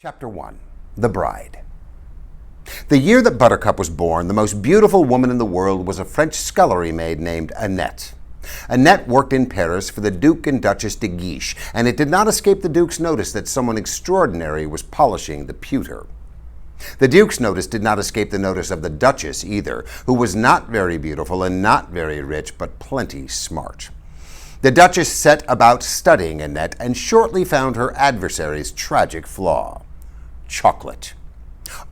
Chapter 1. The Bride. The year that Buttercup was born, the most beautiful woman in the world was a French scullery maid named Annette. Annette worked in Paris for the Duke and Duchess de Guiche, and it did not escape the Duke's notice that someone extraordinary was polishing the pewter. The Duke's notice did not escape the notice of the Duchess either, who was not very beautiful and not very rich, but plenty smart. The Duchess set about studying Annette and shortly found her adversary's tragic flaw: chocolate.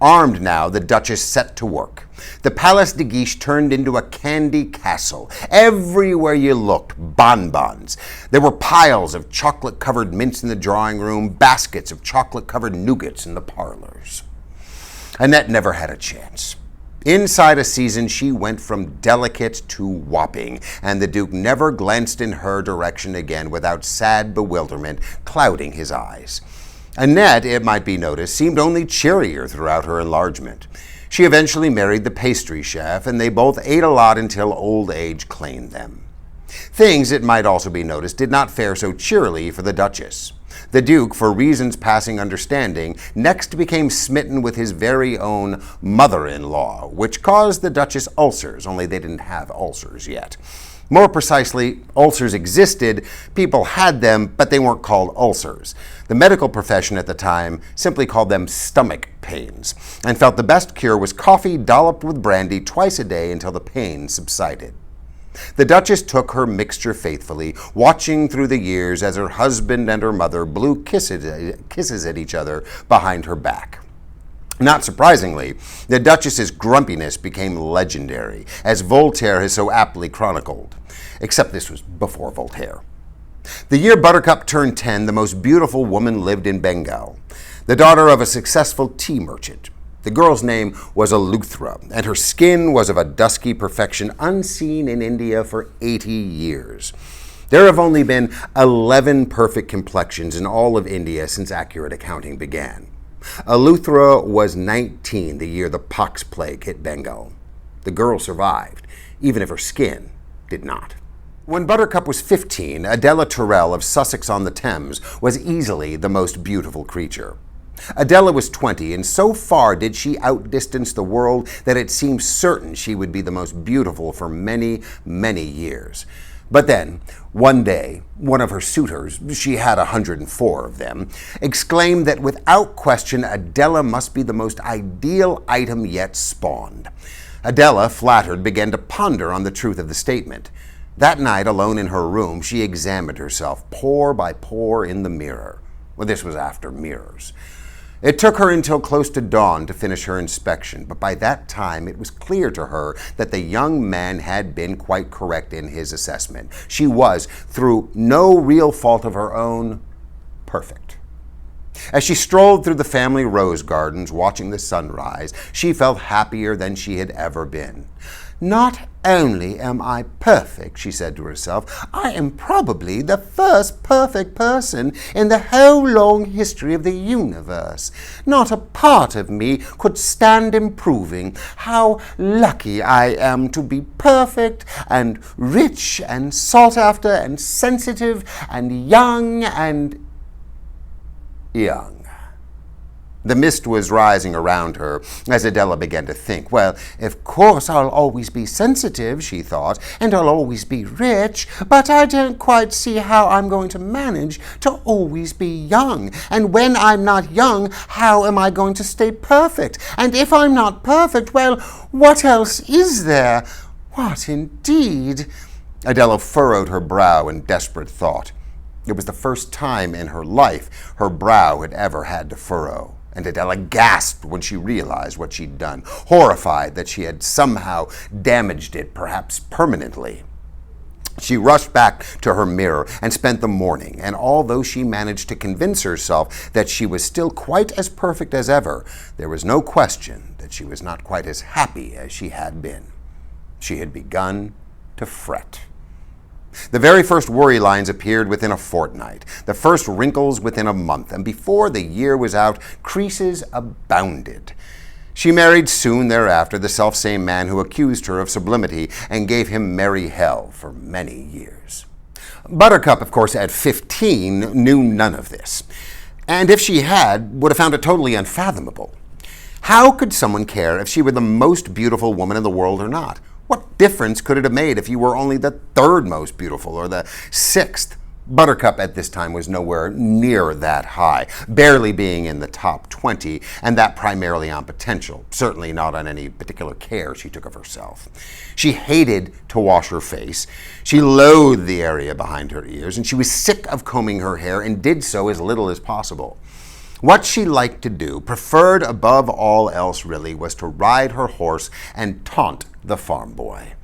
Armed now, the Duchess set to work. The Palace de Guiche turned into a candy castle. Everywhere you looked, bonbons. There were piles of chocolate-covered mints in the drawing room, baskets of chocolate-covered nougats in the parlors. Annette never had a chance. Inside a season, she went from delicate to whopping, and the Duke never glanced in her direction again without sad bewilderment clouding his eyes. Annette, it might be noticed, seemed only cheerier throughout her enlargement. She eventually married the pastry chef, and they both ate a lot until old age claimed them. Things, it might also be noticed, did not fare so cheerily for the Duchess. The Duke, for reasons passing understanding, next became smitten with his very own mother-in-law, which caused the Duchess ulcers, only they didn't have ulcers yet. More precisely, ulcers existed, people had them, but they weren't called ulcers. The medical profession at the time simply called them stomach pains, and felt the best cure was coffee dolloped with brandy twice a day until the pain subsided. The Duchess took her mixture faithfully, watching through the years as her husband and her mother blew kisses at each other behind her back. Not surprisingly, the Duchess's grumpiness became legendary, as Voltaire has so aptly chronicled. Except this was before Voltaire. The year Buttercup turned 10, the most beautiful woman lived in Bengal, the daughter of a successful tea merchant. The girl's name was Eleuthera, and her skin was of a dusky perfection unseen in India for 80 years. There have only been 11 perfect complexions in all of India since accurate accounting began. Eleuthera was 19 the year the pox plague hit Bengal. The girl survived, even if her skin did not. When Buttercup was 15, Adela Tyrrell of Sussex-on-the-Thames was easily the most beautiful creature. Adela was 20, and so far did she outdistance the world that it seemed certain she would be the most beautiful for many, many years. But then, one day, one of her suitors, she had 104 of them, exclaimed that without question Adela must be the most ideal item yet spawned. Adela, flattered, began to ponder on the truth of the statement. That night, alone in her room, she examined herself, pore by pore, in the mirror. Well, this was after mirrors. It took her until close to dawn to finish her inspection, but by that time it was clear to her that the young man had been quite correct in his assessment. She was, through no real fault of her own, perfect. As she strolled through the family rose gardens watching the sunrise, she felt happier than she had ever been. "Not only am I perfect," she said to herself, "I am probably the first perfect person in the whole long history of the universe. Not a part of me could stand improving. How lucky I am to be perfect and rich and sought after and sensitive and young and young." The mist was rising around her as Adela began to think. Well, of course I'll always be sensitive, she thought, and I'll always be rich, but I don't quite see how I'm going to manage to always be young. And when I'm not young, how am I going to stay perfect? And if I'm not perfect, well, what else is there? What indeed? Adela furrowed her brow in desperate thought. It was the first time in her life her brow had ever had to furrow. And Adela gasped when she realized what she'd done, horrified that she had somehow damaged it, perhaps permanently. She rushed back to her mirror and spent the morning, and although she managed to convince herself that she was still quite as perfect as ever, there was no question that she was not quite as happy as she had been. She had begun to fret. The very first worry lines appeared within a fortnight, the first wrinkles within a month, and before the year was out, creases abounded. She married soon thereafter the selfsame man who accused her of sublimity and gave him merry hell for many years. Buttercup, of course, at 15, knew none of this. And if she had, would have found it totally unfathomable. How could someone care if she were the most beautiful woman in the world or not? What difference could it have made if you were only the third most beautiful or the sixth? Buttercup at this time was nowhere near that high, barely being in the top 20, and that primarily on potential, certainly not on any particular care she took of herself. She hated to wash her face, she loathed the area behind her ears, and she was sick of combing her hair and did so as little as possible. What she liked to do, preferred above all else really, was to ride her horse and taunt the farm boy.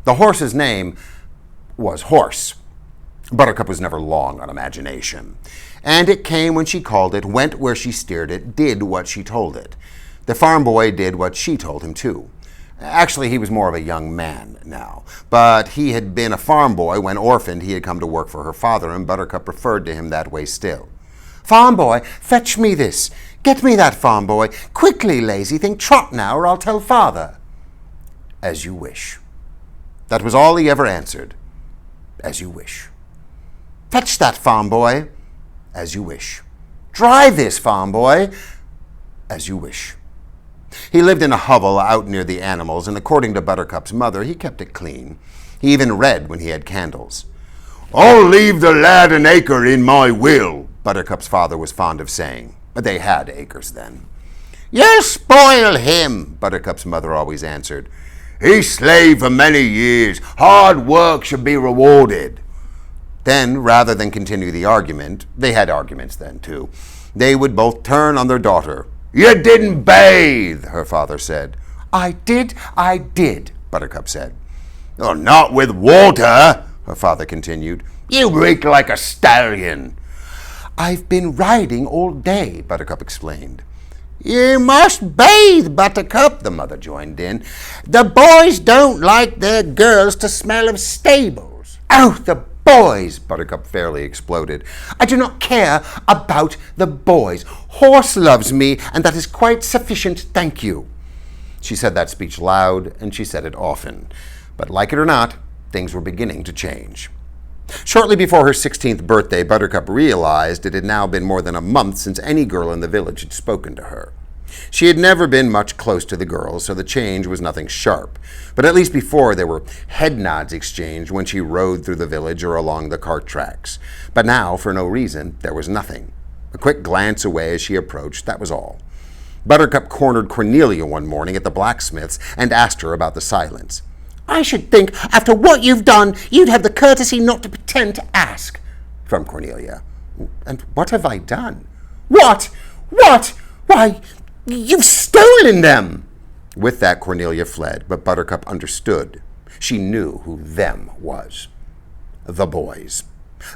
The horse's name was Horse. Buttercup was never long on imagination. And it came when she called it, went where she steered it, did what she told it. The farm boy did what she told him too. Actually, he was more of a young man now, but he had been a farm boy when orphaned. He had come to work for her father, and Buttercup referred to him that way still. "Farm boy, fetch me this. Get me that, farm boy. Quickly, lazy thing, trot now, or I'll tell father." "As you wish." That was all he ever answered. "As you wish." "Fetch that, farm boy." "As you wish." "Drive this, farm boy." "As you wish." He lived in a hovel out near the animals, and according to Buttercup's mother, he kept it clean. He even read when he had candles. "I'll leave the lad an acre in my will," Buttercup's father was fond of saying. But they had acres then. "You'll spoil him," Buttercup's mother always answered. "He's slaved for many years. Hard work should be rewarded." Then, rather than continue the argument, they had arguments then too, they would both turn on their daughter. "You didn't bathe," her father said. I did, Buttercup said. "Oh, not with water," her father continued. "You reek like a stallion." "I've been riding all day," Buttercup explained. "You must bathe, Buttercup," the mother joined in. "The boys don't like their girls to smell of stables." "Oh, the boys!" Buttercup fairly exploded. "I do not care about the boys. Horse loves me, and that is quite sufficient, thank you." She said that speech loud, and she said it often. But like it or not, things were beginning to change. Shortly before her 16th birthday, Buttercup realized it had now been more than a month since any girl in the village had spoken to her. She had never been much close to the girls, so the change was nothing sharp. But at least before, there were head nods exchanged when she rode through the village or along the cart tracks. But now, for no reason, there was nothing. A quick glance away as she approached, that was all. Buttercup cornered Cornelia one morning at the blacksmith's and asked her about the silence. "I should think, after what you've done, you'd have the courtesy not to pretend to ask," from Cornelia. "And what have I done?" What? Why, you've stolen them!" With that, Cornelia fled, but Buttercup understood. She knew who them was. The boys.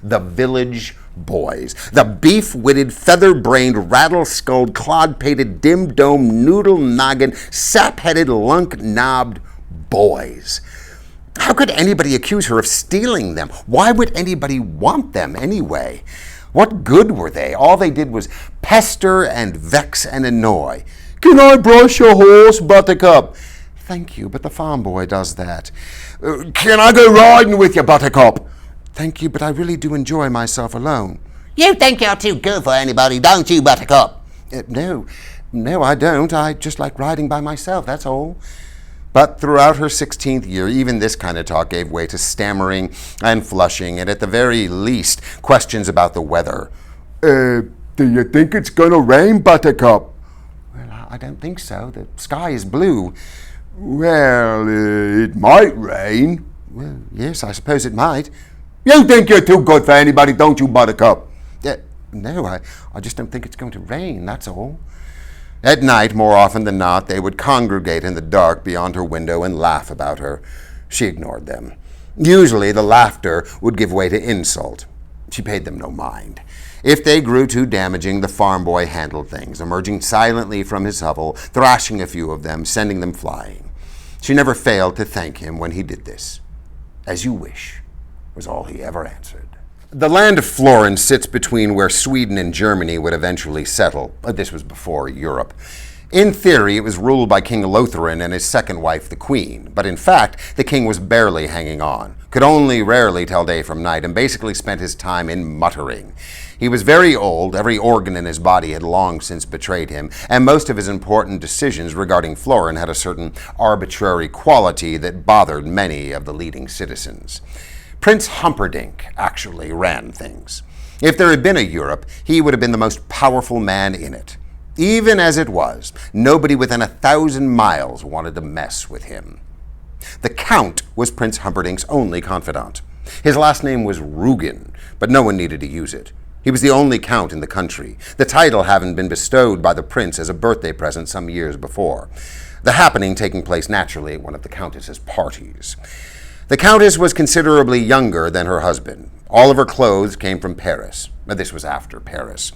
The village boys. The beef-witted, feather-brained, rattle-skulled, clod-pated, dim-domed, noodle-noggin, sap-headed, lunk-knobbed boys. How could anybody accuse her of stealing them? Why would anybody want them anyway? What good were they? All they did was pester and vex and annoy. "Can I brush your horse, Buttercup?" "Thank you, but the farm boy does that." "Can I go riding with you, Buttercup?" "Thank you, but I really do enjoy myself alone." "You think you're too good for anybody, don't you, Buttercup?" No, I don't. I just like riding by myself, that's all." But throughout her 16th year, even this kind of talk gave way to stammering and flushing, and at the very least, questions about the weather. Do you think it's going to rain, Buttercup?" "Well, I don't think so. The sky is blue." "Well, it might rain." "Well, yes, I suppose it might." "You think you're too good for anybody, don't you, Buttercup?" No, I just don't think it's going to rain, that's all." At night, more often than not, they would congregate in the dark beyond her window and laugh about her. She ignored them. Usually the laughter would give way to insult. She paid them no mind. If they grew too damaging, the farm boy handled things, emerging silently from his hovel, thrashing a few of them, sending them flying. She never failed to thank him when he did this. "As you wish," was all he ever answered. The land of Florin sits between where Sweden and Germany would eventually settle. This was before Europe. In theory, it was ruled by King Lotharin and his second wife, the Queen, but in fact, the king was barely hanging on, could only rarely tell day from night, and basically spent his time in muttering. He was very old, every organ in his body had long since betrayed him, and most of his important decisions regarding Florin had a certain arbitrary quality that bothered many of the leading citizens. Prince Humperdinck actually ran things. If there had been a Europe, he would have been the most powerful man in it. Even as it was, nobody within 1,000 miles wanted to mess with him. The Count was Prince Humperdinck's only confidant. His last name was Rugen, but no one needed to use it. He was the only count in the country, the title having been bestowed by the prince as a birthday present some years before, the happening taking place naturally at one of the countess's parties. The countess was considerably younger than her husband. All of her clothes came from Paris. This was after Paris.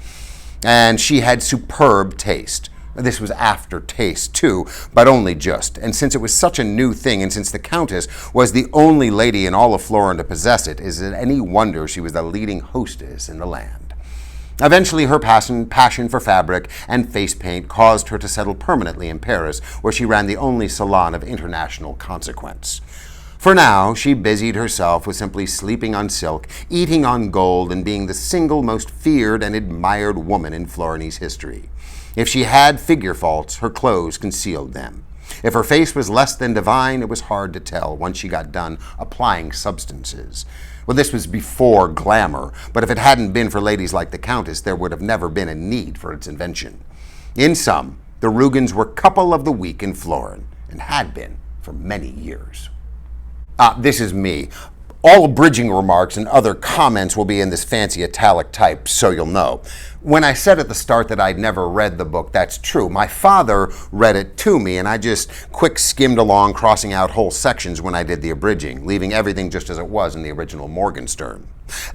And she had superb taste. This was after taste, too, but only just. And since it was such a new thing, and since the Countess was the only lady in all of Florin to possess it, is it any wonder she was the leading hostess in the land? Eventually, her passion for fabric and face paint caused her to settle permanently in Paris, where she ran the only salon of international consequence. For now, she busied herself with simply sleeping on silk, eating on gold, and being the single most feared and admired woman in Florinese history. If she had figure faults, her clothes concealed them. If her face was less than divine, it was hard to tell once she got done applying substances. Well, this was before glamour, but if it hadn't been for ladies like the Countess, there would have never been a need for its invention. In sum, the Rugens were couple of the week in Florin, and had been for many years. This is me. All abridging remarks and other comments will be in this fancy italic type, so you'll know. When I said at the start that I'd never read the book, that's true. My father read it to me, and I just quick skimmed along, crossing out whole sections when I did the abridging, leaving everything just as it was in the original Morgenstern.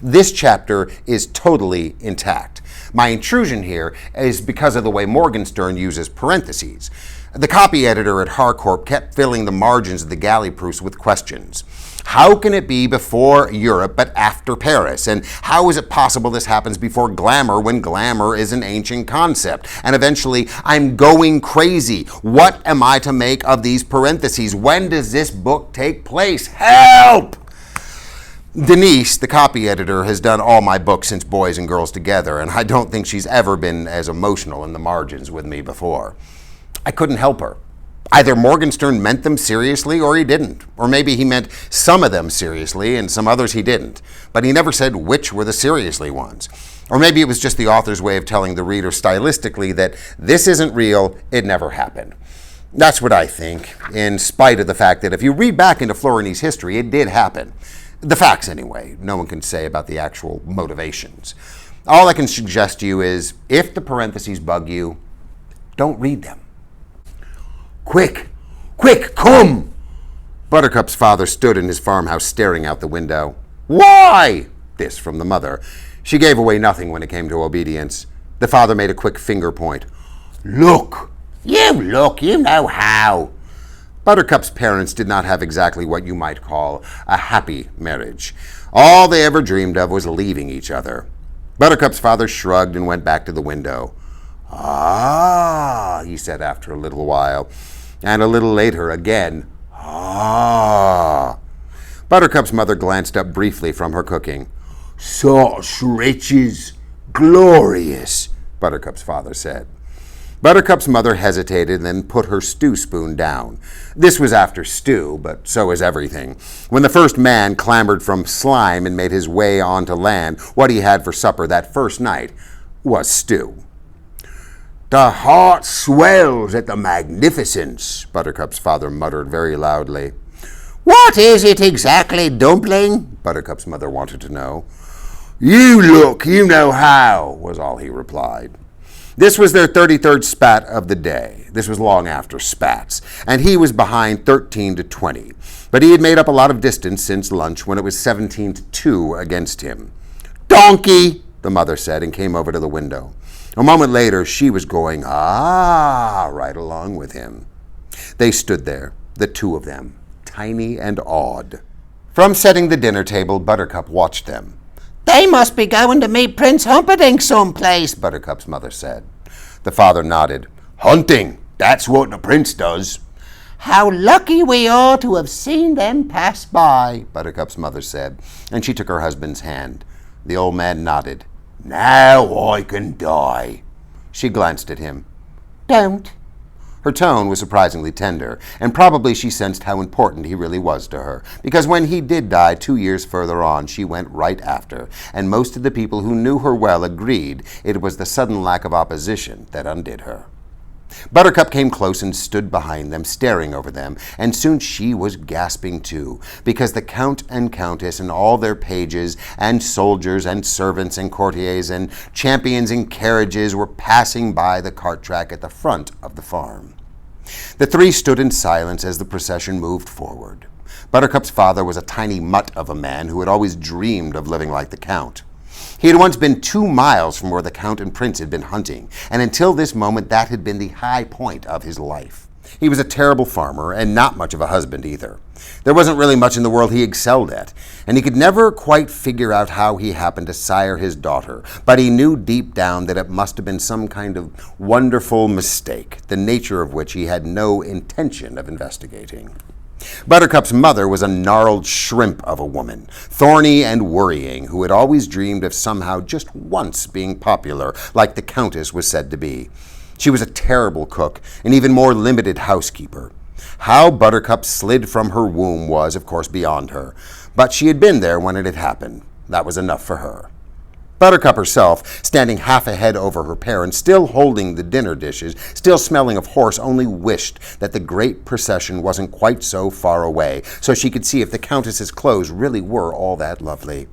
This chapter is totally intact. My intrusion here is because of the way Morgenstern uses parentheses. The copy editor at Harcourt kept filling the margins of the galley proofs with questions. How can it be before Europe but after Paris? And how is it possible this happens before glamour when glamour is an ancient concept? And eventually, I'm going crazy. What am I to make of these parentheses? When does this book take place? Help! Denise, the copy editor, has done all my books since Boys and Girls Together, and I don't think she's ever been as emotional in the margins with me before. I couldn't help her. Either Morgenstern meant them seriously or he didn't. Or maybe he meant some of them seriously and some others he didn't. But he never said which were the seriously ones. Or maybe it was just the author's way of telling the reader stylistically that this isn't real, it never happened. That's what I think, in spite of the fact that if you read back into Florinese history, it did happen. The facts anyway. No one can say about the actual motivations. All I can suggest to you is, if the parentheses bug you, don't read them. Quick! Quick, come! Buttercup's father stood in his farmhouse staring out the window. Why? This from the mother. She gave away nothing when it came to obedience. The father made a quick finger point. Look! You look, you know how. Buttercup's parents did not have exactly what you might call a happy marriage. All they ever dreamed of was leaving each other. Buttercup's father shrugged and went back to the window. Ah, he said after a little while, and a little later again, ah. Buttercup's mother glanced up briefly from her cooking. Such riches, glorious, Buttercup's father said. Buttercup's mother hesitated and then put her stew spoon down. This was after stew, but so is everything. When the first man clambered from slime and made his way onto land, what he had for supper that first night was stew. The heart swells at the magnificence, Buttercup's father muttered very loudly. What is it exactly, dumpling? Buttercup's mother wanted to know. You look, you know how, was all he replied. This was their 33rd spat of the day. This was long after spats, and he was behind 13-20. But he had made up a lot of distance since lunch when it was 17-2 against him. Donkey, the mother said, and came over to the window. A moment later, she was going, ah, right along with him. They stood there, the two of them, tiny and awed. From setting the dinner table, Buttercup watched them. They must be going to meet Prince Humperdinck someplace, Buttercup's mother said. The father nodded. Hunting, That's what the prince does. How lucky we are to have seen them pass by, Buttercup's mother said, and she took her husband's hand. The old man nodded. Now I can die. She glanced at him. Don't. Her tone was surprisingly tender, and probably she sensed how important he really was to her, because when he did die 2 years further on, she went right after, and most of the people who knew her well agreed it was the sudden lack of opposition that undid her. Buttercup came close and stood behind them, staring over them, and soon she was gasping too, because the Count and Countess and all their pages and soldiers and servants and courtiers and champions in carriages were passing by the cart track at the front of the farm. The three stood in silence as the procession moved forward. Buttercup's father was a tiny mutt of a man who had always dreamed of living like the Count. He had once been 2 miles from where the Count and Prince had been hunting, and until this moment that had been the high point of his life. He was a terrible farmer, and not much of a husband either. There wasn't really much in the world he excelled at, and he could never quite figure out how he happened to sire his daughter, but he knew deep down that it must have been some kind of wonderful mistake, the nature of which he had no intention of investigating. Buttercup's mother was a gnarled shrimp of a woman, thorny and worrying, who had always dreamed of somehow just once being popular, like the Countess was said to be. She was a terrible cook, an even more limited housekeeper. How Buttercup slid from her womb was, of course, beyond her, but she had been there when it had happened. That was enough for her. Buttercup herself, standing half a head over her parents, still holding the dinner dishes, still smelling of horse, only wished that the great procession wasn't quite so far away, so she could see if the Countess's clothes really were all that lovely.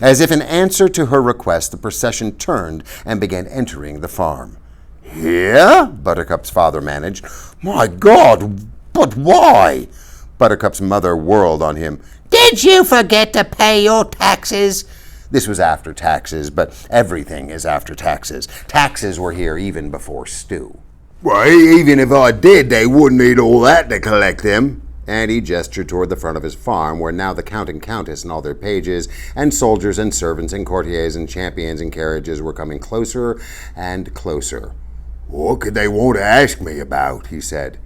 As if in answer to her request, the procession turned and began entering the farm. Here? Buttercup's father managed. My God, but why? Buttercup's mother whirled on him. Did you forget to pay your taxes? This was after taxes, but everything is after taxes. Taxes were here even before stew. Why, even if I did, they wouldn't need all that to collect them. And he gestured toward the front of his farm, where now the Count and Countess and all their pages, and soldiers and servants and courtiers and champions and carriages were coming closer and closer. What could they want to ask me about? He said.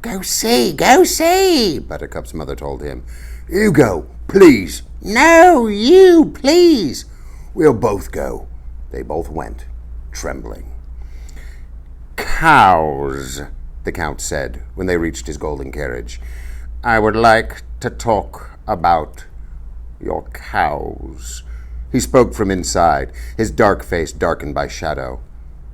Go see, Buttercup's mother told him. You go, please. No, you, please. We'll both go. They both went, trembling. Cows, the Count said when they reached his golden carriage. I would like to talk about your cows. He spoke from inside, his dark face darkened by shadow.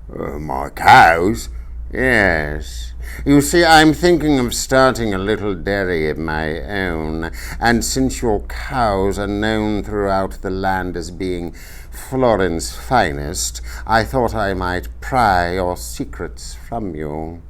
My cows? Yes. You see, I'm thinking of starting a little dairy of my own, and since your cows are known throughout the land as being Florin's finest, I thought I might pry your secrets from you.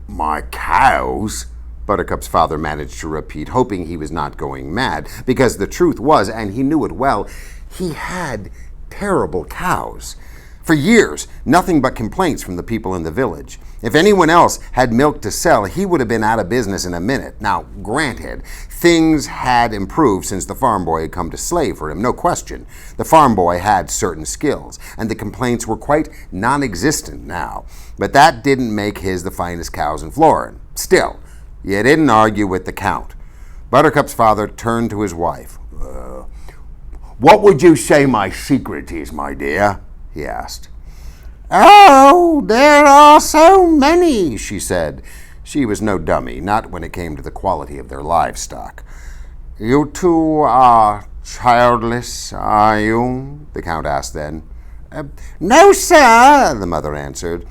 My cows? Buttercup's father managed to repeat, hoping he was not going mad, because the truth was, and he knew it well, he had terrible cows. For years, nothing but complaints from the people in the village. If anyone else had milk to sell, he would have been out of business in a minute. Now, granted, things had improved since the farm boy had come to slave for him, no question. The farm boy had certain skills, and the complaints were quite non-existent now. But that didn't make his the finest cows in Florin. Still, you didn't argue with the Count. Buttercup's father turned to his wife. What would you say my secret is, my dear? He asked. Oh, there are so many, she said. She was no dummy, not when it came to the quality of their livestock. You two are childless, are you? The Count asked then. No, sir, the mother answered.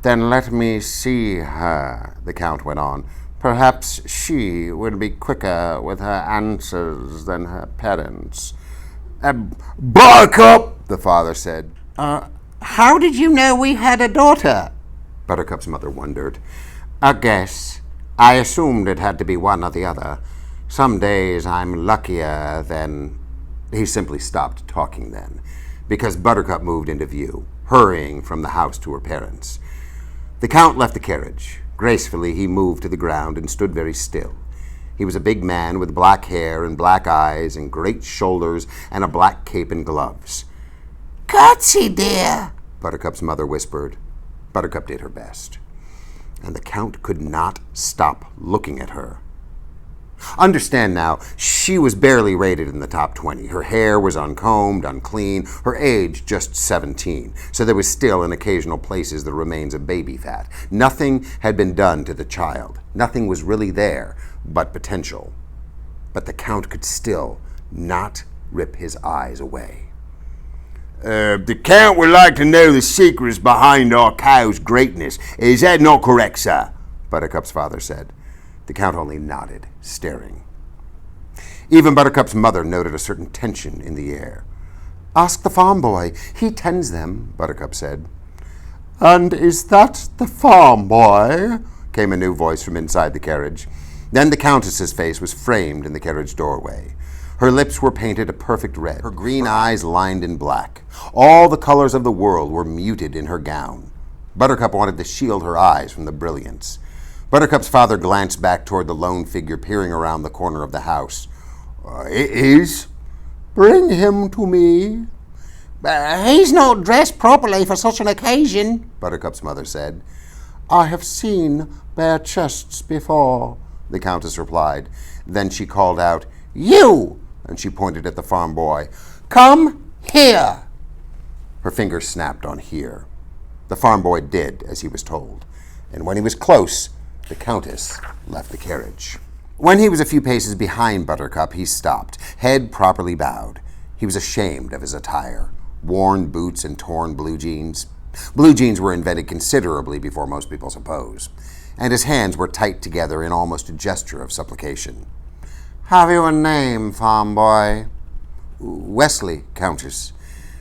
Then let me see her, the Count went on. Perhaps she will be quicker with her answers than her parents. Buttercup, the father said. How did you know we had a daughter? Buttercup's mother wondered. A guess. I assumed it had to be one or the other. Some days I'm luckier than... He simply stopped talking then, because Buttercup moved into view, hurrying from the house to her parents. The Count left the carriage. Gracefully he moved to the ground and stood very still. He was a big man with black hair and black eyes and great shoulders and a black cape and gloves. Curtsy, dear, Buttercup's mother whispered. Buttercup did her best. and the Count could not stop looking at her. Understand now, she was barely rated in the top 20. Her hair was uncombed, unclean, her age just 17, so there was still in occasional places the remains of baby fat. Nothing had been done to the child. Nothing was really there but potential. But the Count could still not rip his eyes away. The Count would like to know the secrets behind our cow's greatness. Is that not correct, sir? Buttercup's father said. The Count only nodded, staring. Even Buttercup's mother noted a certain tension in the air. "Ask the farm boy. He tends them," Buttercup said. "And is that the farm boy?" came a new voice from inside the carriage. Then the Countess's face was framed in the carriage doorway. Her lips were painted a perfect red, her green eyes lined in black. All the colors of the world were muted in her gown. Buttercup wanted to shield her eyes from the brilliance. Buttercup's father glanced back toward the lone figure peering around the corner of the house. "It is? Bring him to me." "He's not dressed properly for such an occasion," Buttercup's mother said. "I have seen bare chests before," the Countess replied. Then she called out, "You!" and she pointed at the farm boy. "Come here!" Her fingers snapped on here. The farm boy did as he was told, and when he was close, the Countess left the carriage. When he was a few paces behind Buttercup, he stopped, head properly bowed. He was ashamed of his attire, worn boots and torn blue jeans. Blue jeans were invented considerably before most people suppose, and his hands were tight together in almost a gesture of supplication. "Have you a name, farm boy?" "Westley, Countess."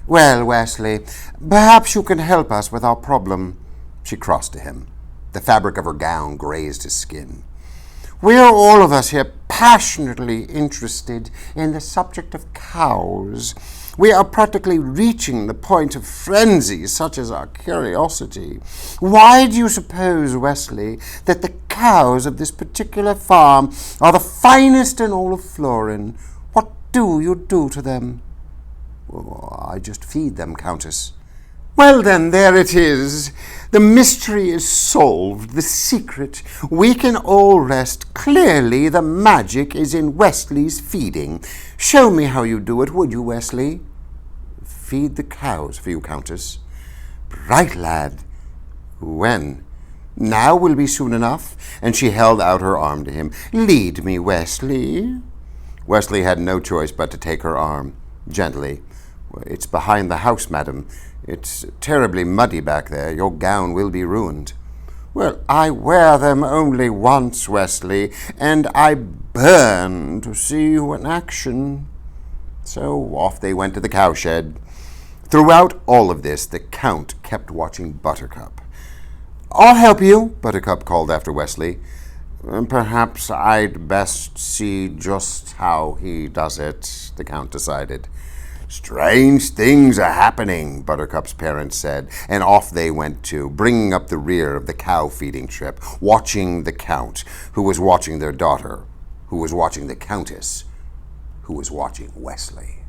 "Well, Westley, perhaps you can help us with our problem." She crossed to him. The fabric of her gown grazed his skin. "We are all of us here passionately interested in the subject of cows. We are practically reaching the point of frenzy, such as our curiosity. Why do you suppose, Westley, that the cows of this particular farm are the finest in all of Florin? What do you do to them?" "Oh, I just feed them, Countess." "Well, then, there it is. The mystery is solved, the secret. We can all rest. Clearly, the magic is in Westley's feeding. Show me how you do it, would you, Westley?" "Feed the cows for you, Countess." "Right, lad." "When?" "Now will be soon enough." And she held out her arm to him. "Lead me, Westley." Westley had no choice but to take her arm, gently. "It's behind the house, madam. It's terribly muddy back there. Your gown will be ruined." "Well, I wear them only once, Westley, and I burn to see you in action." So off they went to the cowshed. Throughout all of this, the Count kept watching Buttercup. "I'll help you," Buttercup called after Westley. "Perhaps I'd best see just how he does it," the Count decided. "Strange things are happening," Buttercup's parents said, and off they went too, bringing up the rear of the cow-feeding trip, watching the Count, who was watching their daughter, who was watching the Countess, who was watching Westley.